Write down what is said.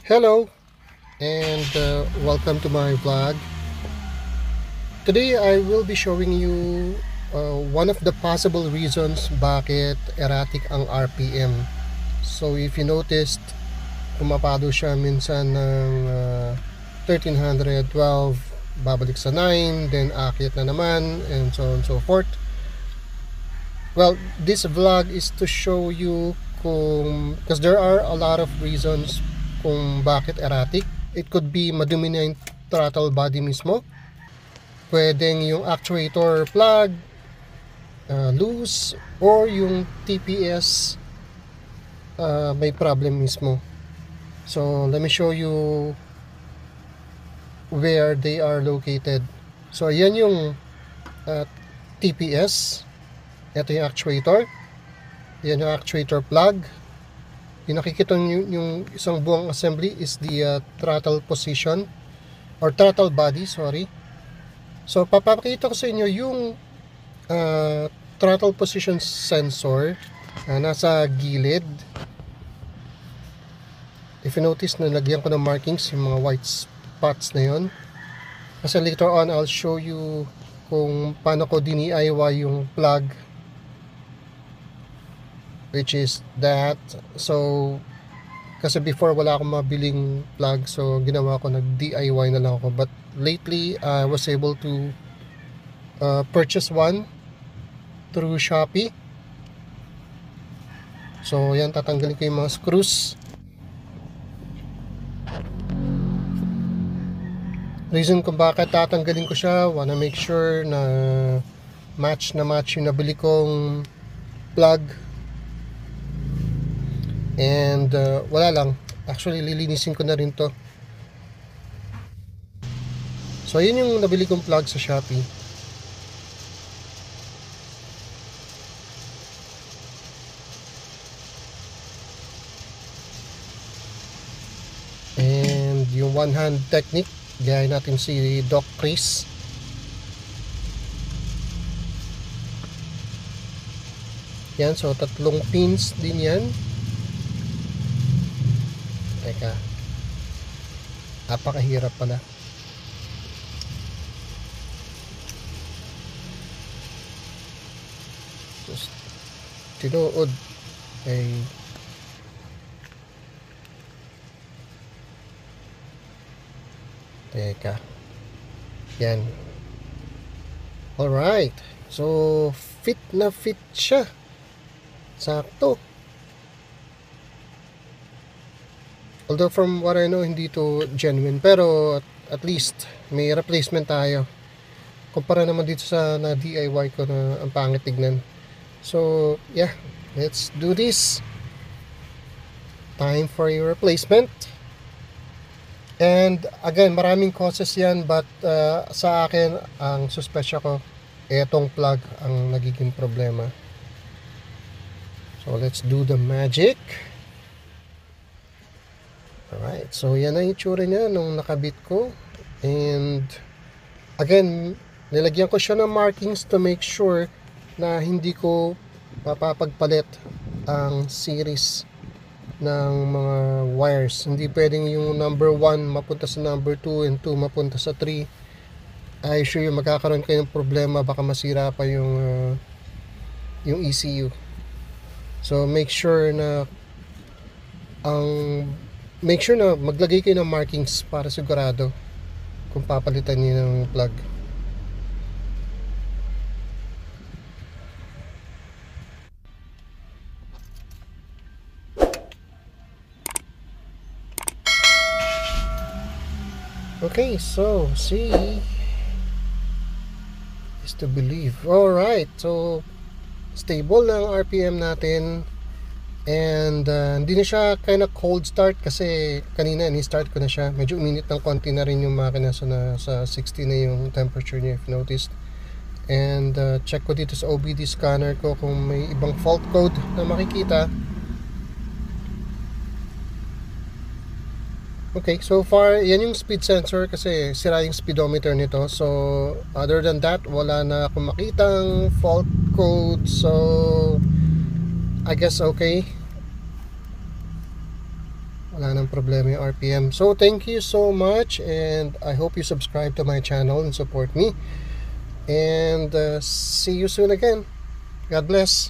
Hello and welcome to my vlog. Today I will be showing you one of the possible reasons bakit erratic ang RPM. So if you noticed, pumapalo siya minsan ng 1312, babalik sa 9, then akyat na naman, and so on and so forth. Well, this vlog is to show you because there are a lot of reasons kung bakit erratic. It could be madumi na yung throttle body mismo. Pwedeng yung actuator plug loose, or yung TPS may problem mismo. So let me show you where they are located. So ayan yung TPS. Ito yung actuator. Ayan yung actuator plug. Yung nakikita nyo yung isang buong assembly is the throttle position or throttle body, sorry. So papakita ko sa inyo yung throttle position sensor nasa gilid. If you notice, nalagyan ko ng markings yung mga white spots na yon. Kasi later on I'll show you kung paano ko DIY yung plug, which is that. So kasi before wala akong mabiling plug, so ginawa ko, nag DIY na lang ako. But lately I was able to purchase one through Shopee. So yan, tatanggalin ko yung mga screws. Reason kung bakit tatanggalin ko siya, wanna make sure na match yung nabili kong plug. And wala lang, actually lilinisin ko na rin to. So yun yung nabili kong plug sa Shopee. And yung one hand technique, gaya natin si Doc Chris. Yan, so tatlong pins din yan. Teka, napakahirap pala. Just tinuod ay teka, yan. Alright, so fit na fit siya, sakto. Although from what I know, hindi to genuine, pero at least may replacement tayo. Kumpara naman dito sa na DIY ko na ang pangit tignan. So yeah, let's do this. Time for your replacement. And again, maraming causes yan, but sa akin, ang suspesya ko, etong plug ang nagiging problema. So let's do the magic. Alright, so yan ang itsura niya nung nakabit ko. And again, nilagyan ko siya ng markings to make sure na hindi ko mapapagpalit ang series ng mga wires. Hindi pwedeng yung number 1 mapunta sa number 2 and 2 mapunta sa 3. I assure you, magkakaroon kayo ng problema, baka masira pa yung ECU. So make sure na maglagay kayo ng markings para sigurado kung papalitan niyo ng plug. Okay, so see is to believe. Alright, so stable na ang RPM natin. And hindi na siya kind of cold start kasi kanina ni-start ko na siya. Medyo uminit ng konti na rin yung makina, so sa 60 na yung temperature niya, if noticed. And check ko dito sa OBD scanner ko kung may ibang fault code na makikita. Okay, so far yan yung speed sensor kasi sira yung speedometer nito. So other than that, wala na akong makitang fault code. So I guess okay. Wala nang problema yung RPM. So thank you so much, and I hope you subscribe to my channel and support me. And see you soon again. God bless.